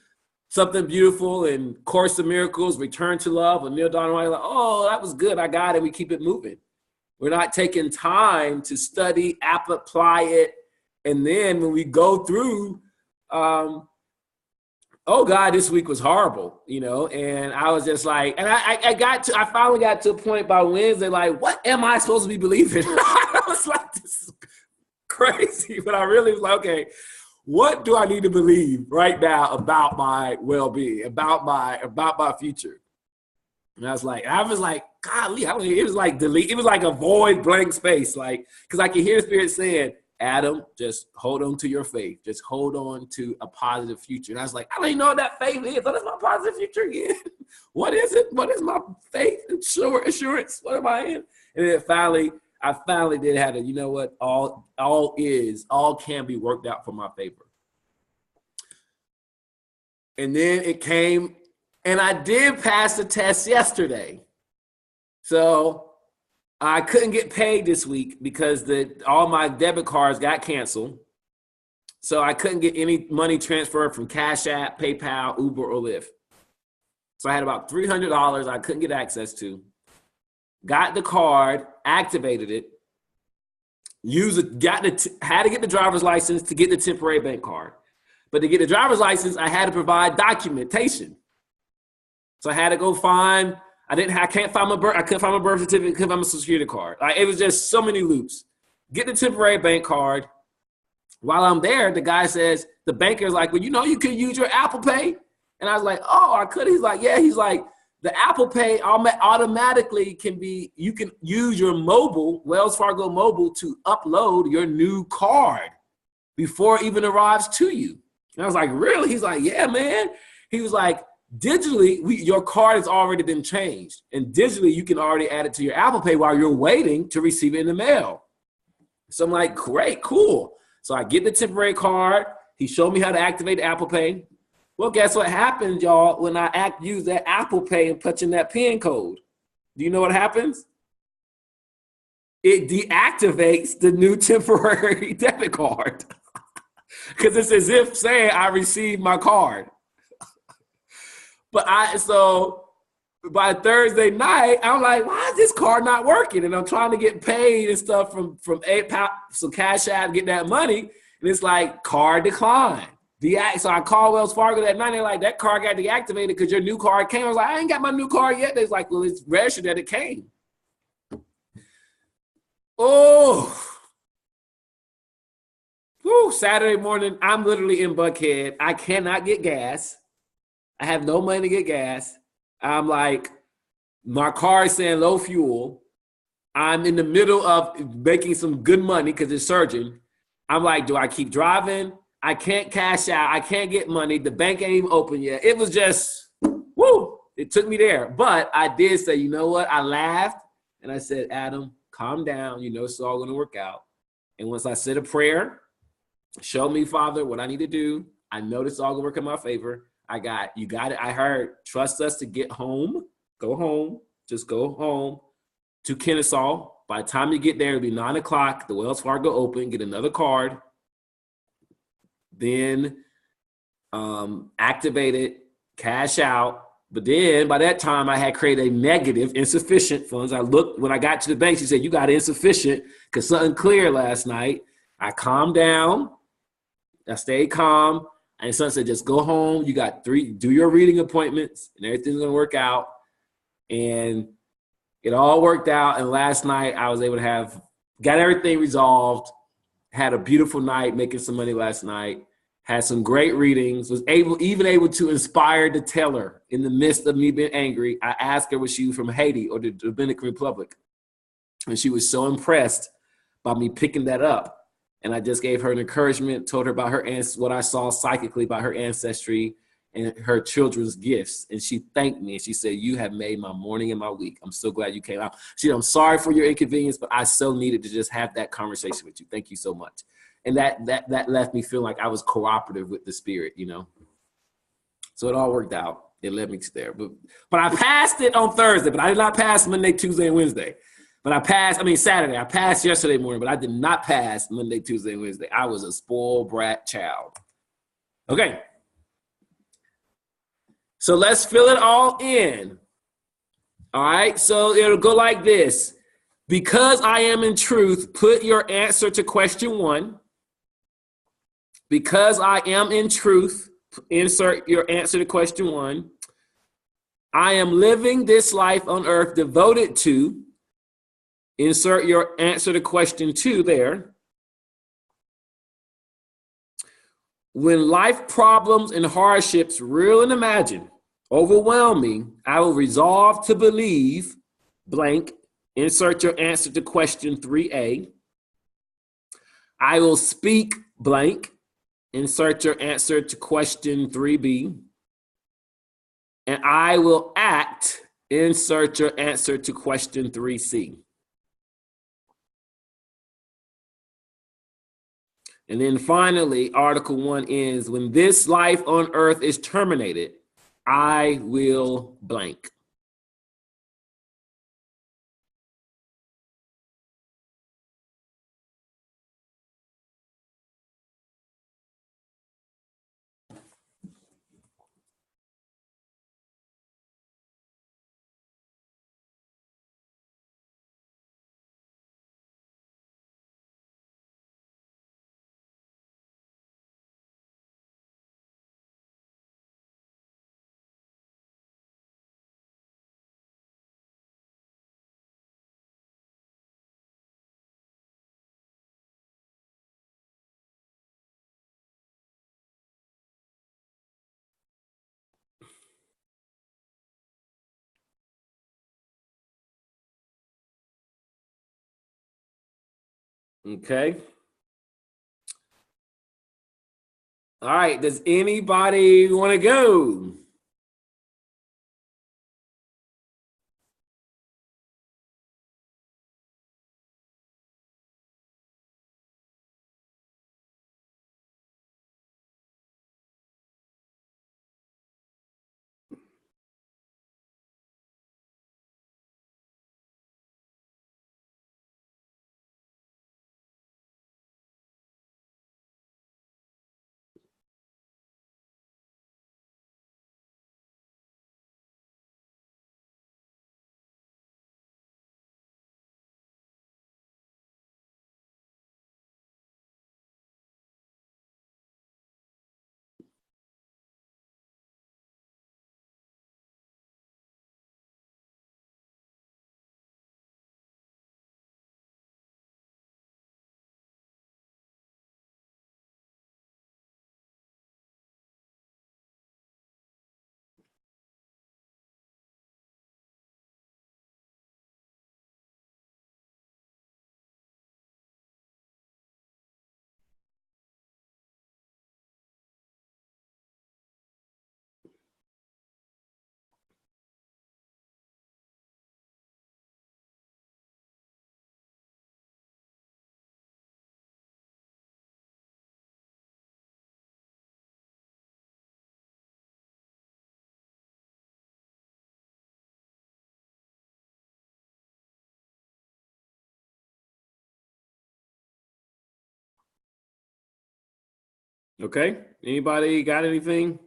Speaker 1: something beautiful in Course of Miracles, Return to Love, and Neil Donald White, like, oh, that was good, I got it, we keep it moving. We're not taking time to study, apply it, and then when we go through, oh God, this week was horrible, and I was just like, and I finally got to a point by Wednesday, like, what am I supposed to be believing? I was like, this is crazy, but I really was like, okay, what do I need to believe right now about my well-being, about my future? And I was like, golly, it was like delete. It was like a void, blank space. Like, because I could hear the Spirit saying, Adam, just hold on to your faith. Just hold on to a positive future. And I was like, I don't even know what that faith is. What is my positive future again? What is it? What is my faith assurance? What am I in? And then I finally did have to, you know what? All can be worked out for my favor. And then it came, and I did pass the test yesterday. So I couldn't get paid this week because all my debit cards got canceled. So I couldn't get any money transferred from Cash App, PayPal, Uber, or Lyft. So I had about $300 I couldn't get access to. Got the card, activated it, had to get the driver's license to get the temporary bank card. But to get the driver's license, I had to provide documentation. So I had to go find, I couldn't find my birth certificate, couldn't find my social security card. It was just so many loops. Get the temporary bank card. While I'm there, the guy says, the banker's like, well, you could use your Apple Pay. And I was like, oh, I could. He's like, yeah. He's like, the Apple Pay automatically you can use your mobile, Wells Fargo mobile, to upload your new card before it even arrives to you. And I was like, really? He's like, yeah, man. He was like, digitally, your card has already been changed. And digitally, you can already add it to your Apple Pay while you're waiting to receive it in the mail. So I'm like, great, cool. So I get the temporary card. He showed me how to activate Apple Pay. Well, guess what happens, y'all, when I use that Apple Pay and punch in that PIN code? Do you know what happens? It deactivates the new temporary debit card. Because it's as if saying I received my card. But so by Thursday night, I'm like, why is this card not working? And I'm trying to get paid and stuff from PayPal, so Cash App, get that money. And it's like, card declined. So I called Wells Fargo that night. They're like, that card got deactivated because your new card came. I was like, I ain't got my new card yet. They're like, well, it's registered that it came. Oh. Whew, Saturday morning, I'm literally in Buckhead. I cannot get gas. I have no money to get gas. I'm like, my car is saying low fuel. I'm in the middle of making some good money because it's surging. I'm like, do I keep driving? I can't cash out. I can't get money. The bank ain't even open yet. It was just, woo, it took me there. But I did say, you know what? I laughed and I said, Adam, calm down. You know, it's all going to work out. And once I said a prayer, show me, Father, what I need to do. I know this is all going to work in my favor. You got it. I heard, trust us to get home. Go home. Just go home to Kennesaw. By the time you get there, it'll be 9 o'clock. The Wells Fargo open. Get another card. Then activate it, cash out. But then by that time, I had created a negative, insufficient funds. I looked, when I got to the bank, she said, you got insufficient because something clear last night. I calmed down. I stayed calm. And son said, just go home. You got 3, do your reading appointments and everything's going to work out. And it all worked out. And last night I was able to got everything resolved, had a beautiful night, making some money last night, had some great readings, was even able to inspire the teller in the midst of me being angry. I asked her, was she from Haiti or the Dominican Republic? And she was so impressed by me picking that up. And I just gave her an encouragement, told her about what I saw psychically about her ancestry and her children's gifts. And she thanked me and she said, you have made my morning and my week. I'm so glad you came out. She said, I'm sorry for your inconvenience, but I so needed to just have that conversation with you. Thank you so much. And that left me feel like I was cooperative with the spirit, you know. So it all worked out. It led me to there. But I passed it on Thursday, but I did not pass Monday, Tuesday, and Wednesday. But Saturday. I passed yesterday morning, but I did not pass Monday, Tuesday, and Wednesday. I was a spoiled brat child. Okay. So let's fill it all in. All right. So it'll go like this. Because I am in truth, put your answer to question 1. Because I am in truth, insert your answer to question 1. I am living this life on earth devoted to, insert your answer to question 2 there. When life problems and hardships, real and imagined, overwhelm me, I will resolve to believe, blank, insert your answer to question 3A. I will speak, blank, insert your answer to question 3B. And I will act, insert your answer to question 3C. And then finally, Article 1 ends, when this life on earth is terminated, I will blank. Okay. All right. Does anybody want to go? Okay. Anybody got anything?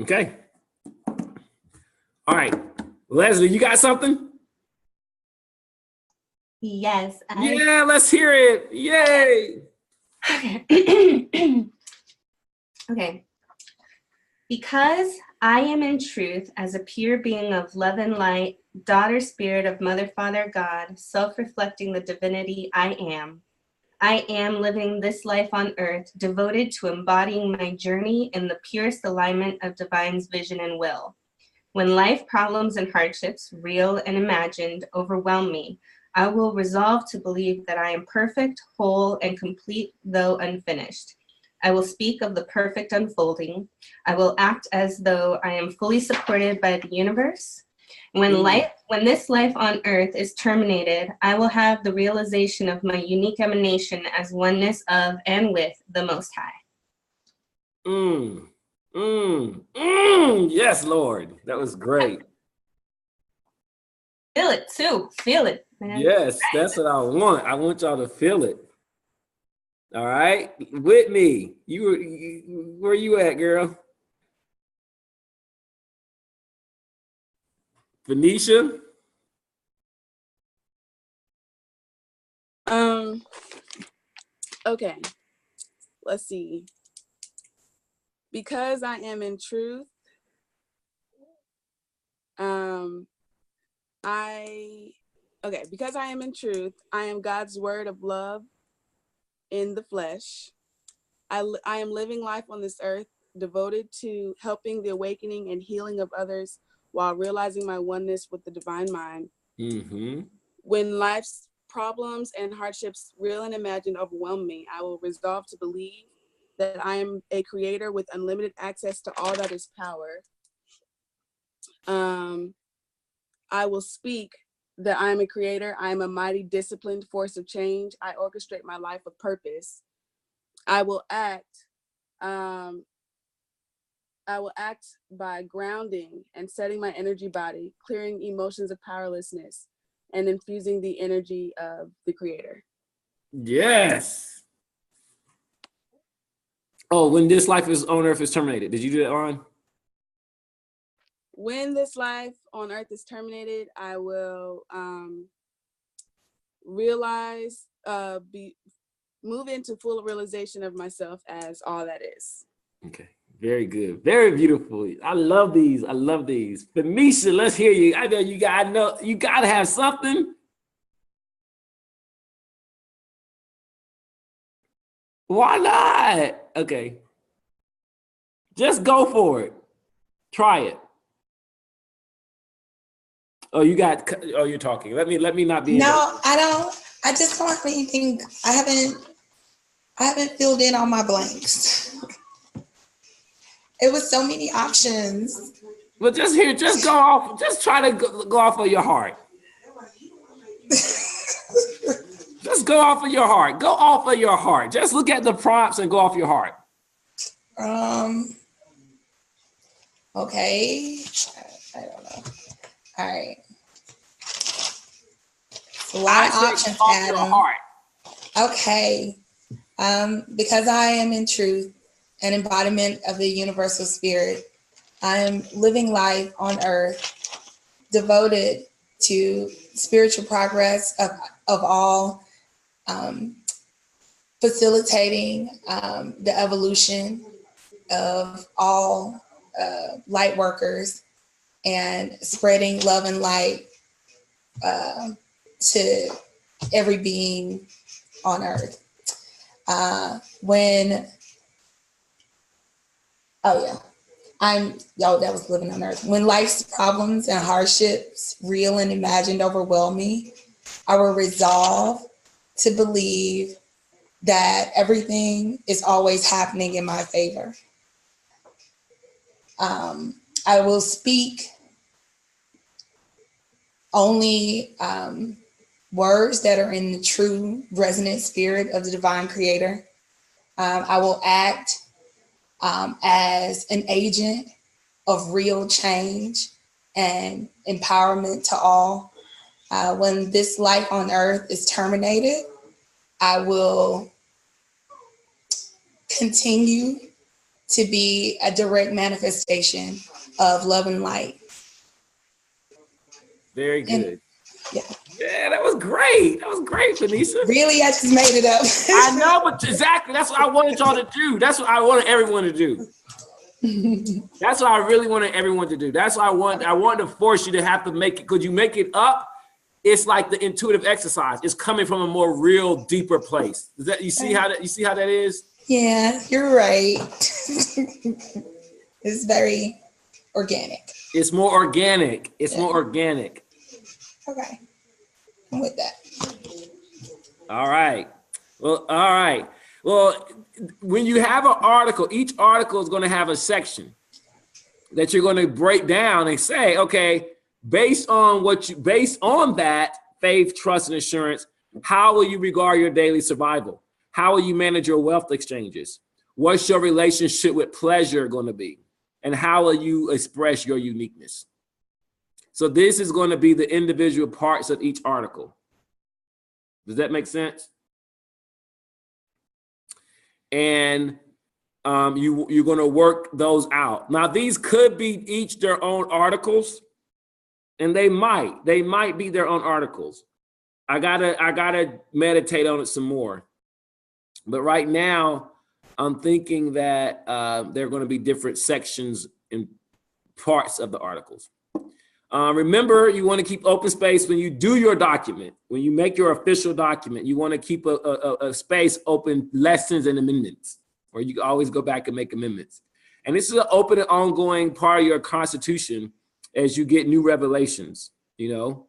Speaker 1: Okay. All right. Leslie, you got something?
Speaker 4: Yes.
Speaker 1: Yeah, let's hear it. Yay.
Speaker 4: Okay. Okay. Because I am in truth as a pure being of love and light, daughter spirit of Mother, Father, God, self-reflecting the divinity I am. I am living this life on earth, devoted to embodying my journey in the purest alignment of divine's vision and will. When life problems and hardships, real and imagined, overwhelm me, I will resolve to believe that I am perfect, whole, and complete, though unfinished. I will speak of the perfect unfolding. I will act as though I am fully supported by the universe. When this life on earth is terminated, I will have the realization of my unique emanation as oneness of and with the Most High.
Speaker 1: Yes, Lord. That was great.
Speaker 4: Feel it too. Feel it, man.
Speaker 1: Yes, that's what I want. I want y'all to feel it. All right. Whitney, where you at, girl? Venetia?
Speaker 2: Okay. Let's see. Because I am in truth, because I am in truth, I am God's word of love in the flesh. I am living life on this earth devoted to helping the awakening and healing of others while realizing my oneness with the divine mind.
Speaker 1: Mm-hmm.
Speaker 2: When life's problems and hardships, real and imagined, overwhelm me, I will resolve to believe that I am a creator with unlimited access to all that is power. I will speak that I am a creator. I am a mighty disciplined force of change. I orchestrate my life with purpose. I will act by grounding and setting my energy body, clearing emotions of powerlessness, and infusing the energy of the creator.
Speaker 1: Yes. Oh, when this life is on earth is terminated. Did you do that, Ron?
Speaker 2: When this life on earth is terminated, I will move into full realization of myself as all that is.
Speaker 1: Okay, very good, very beautiful. I love these. I love these. Venetia, let's hear you. I know you gotta have something. Why not? Okay, just go for it. Try it. Oh, you're talking. Let me not be.
Speaker 5: No, I don't. I just don't have anything. I haven't filled in all my blanks. It was so many options.
Speaker 1: But just go off. Just try to go off of your heart. Just go off of your heart. Go off of your heart. Just look at the prompts and go off your heart.
Speaker 5: Okay. I don't know. All right. A lot of options, Adam. Okay. Because I am in truth an embodiment of the universal spirit, I am living life on earth devoted to spiritual progress of all, facilitating the evolution of all light workers and spreading love and light to every being on earth. That was living on earth. When life's problems and hardships, real and imagined, overwhelm me, I will resolve to believe that everything is always happening in my favor. I will speak only words that are in the true resonant spirit of the divine creator. I will act as an agent of real change and empowerment to all. When this life on earth is terminated, I will continue to be a direct manifestation of love and light.
Speaker 1: Very good.
Speaker 5: And, yeah.
Speaker 1: Yeah, that was great. That was great, Venetia.
Speaker 5: Really, I just made it up.
Speaker 1: I know, but exactly, that's what I wanted y'all to do. That's what I wanted everyone to do. That's what I really wanted everyone to do. That's what I wanted to force you to have to make it. Could you make it up? It's like the intuitive exercise. It's coming from a more real, deeper place. Is that you see how that is?
Speaker 5: Yeah, you're right. It's very organic.
Speaker 1: It's more organic. It's
Speaker 5: Yeah.
Speaker 1: more organic.
Speaker 5: Okay. I'm with that.
Speaker 1: All right. Well, all right. Well, when you have an article, each article is going to have a section that you're going to break down and say, okay, based on that faith, trust, and assurance, how will you regard your daily survival? How will you manage your wealth exchanges? What's your relationship with pleasure going to be? And how will you express your uniqueness? So this is going to be the individual parts of each article. Does that make sense? And you're going to work those out. Now, these could be each their own articles, and they might be their own articles. I gotta meditate on it some more. But right now, I'm thinking that there are going to be different sections and parts of the articles. Remember, you want to keep open space when you do your document. When you make your official document, you want to keep a space open, lessons and amendments, or you can always go back and make amendments. And this is an open and ongoing part of your Constitution as you get new revelations. You know,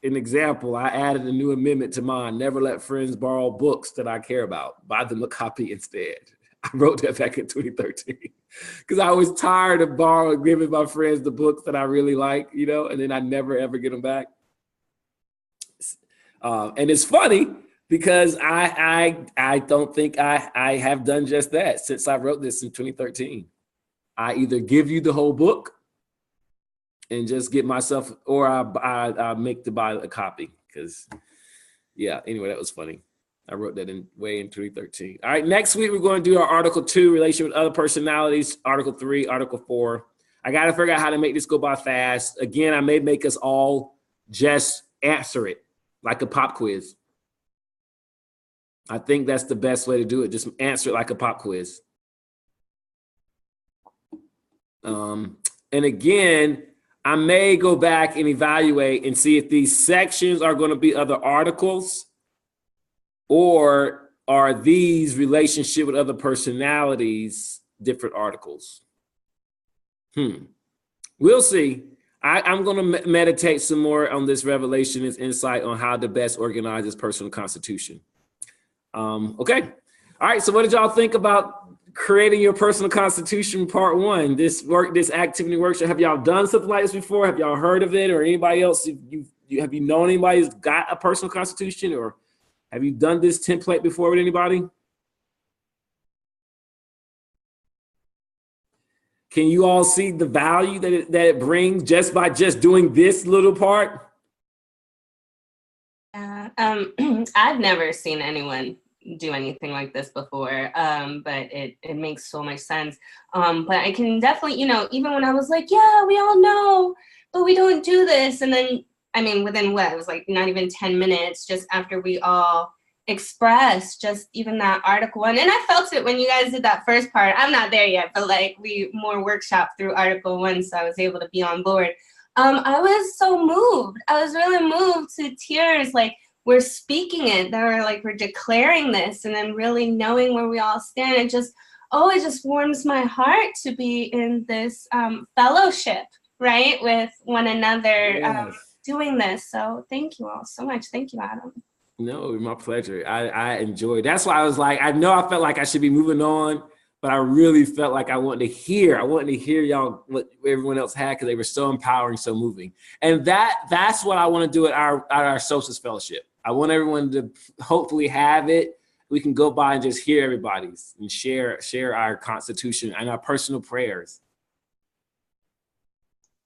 Speaker 1: an example, I added a new amendment to mine: never let friends borrow books that I care about. Buy them a copy instead. I wrote that back in 2013 because I was tired of giving my friends the books that I really like, you know, and then I never ever get them back. And it's funny because I don't think I have done just that since I wrote this in 2013. I either give you the whole book and just get myself, or I make to buy a copy because, yeah. Anyway, that was funny. I wrote that in 2013. All right, next week we're going to do our Article 2, relationship with other personalities, Article 3, Article 4. I got to figure out how to make this go by fast. Again, I may make us all just answer it like a pop quiz. I think that's the best way to do it. Just answer it like a pop quiz. And again, I may go back and evaluate and see if these sections are going to be other articles, or are these relationship with other personalities different articles? We'll see. I'm going to meditate some more on this revelation, this insight on how to best organize this personal constitution. Okay. All right. So what did y'all think about creating your personal constitution part 1? This activity workshop. Have y'all done something like this before? Have y'all heard of it, or anybody else? Have you known anybody who's got a personal constitution, or have you done this template before with anybody? Can you all see the value that it brings just by doing this little part?
Speaker 4: I've never seen anyone do anything like this before, but it makes so much sense. But I can definitely, even when I was like, yeah, we all know, but we don't do this. And then, I mean, within what, it was like not even 10 minutes, just after we all expressed just even that Article 1. And I felt it when you guys did that first part. I'm not there yet, but like we more workshop through Article 1, so I was able to be on board. I was so moved. I was really moved to tears. Like, we're speaking it, we're declaring this, and then really knowing where we all stand. It just warms my heart to be in this fellowship, right, with one another. Yes. Doing this. So thank you all so much. Thank you, Adam.
Speaker 1: No, my pleasure. I enjoyed. That's why I was like, I felt like I should be moving on, but I really felt like I wanted to hear y'all what everyone else had, because they were so empowering, so moving. And that's what I want to do at our Solstice Fellowship. I want everyone to hopefully have it. We can go by and just hear everybody's and share our Constitution and our personal prayers.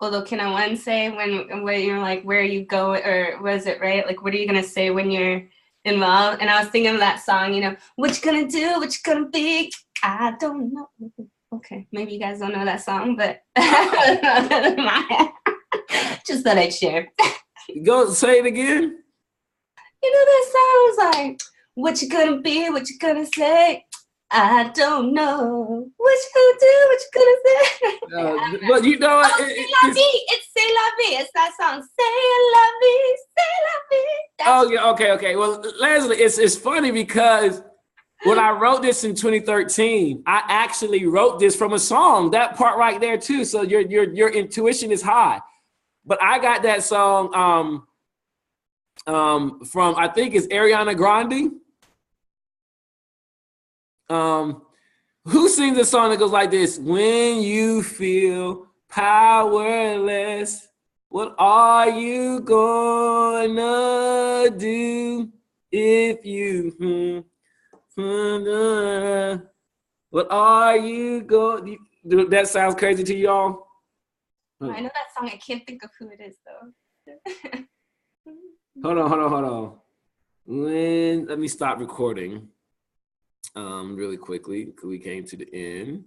Speaker 4: Although, can I say when you're like, where you go, or was it right? Like, what are you gonna say when you're involved? And I was thinking of that song, what you gonna do, what you gonna be? I don't know. Okay, maybe you guys don't know that song, but just thought I'd share.
Speaker 1: Go say it again.
Speaker 4: That song was like, what you gonna be, what you gonna say? I don't know what you gonna do, what you gonna say.
Speaker 1: But
Speaker 4: it's C'est La Vie. It's that song, C'est La Vie, C'est La Vie.
Speaker 1: Oh yeah, okay. Well, Leslie, it's funny because When I wrote this in 2013, I actually wrote this from a song. That part right there too. So your intuition is high. But I got that song from, I think it's Ariana Grande. Who sings a song that goes like this? When you feel powerless, what are you gonna do if you what are you going? That sounds crazy to y'all?
Speaker 4: I know that song. I can't think of who it is though.
Speaker 1: Hold on. Let me stop recording. Really quickly, because we came to the end.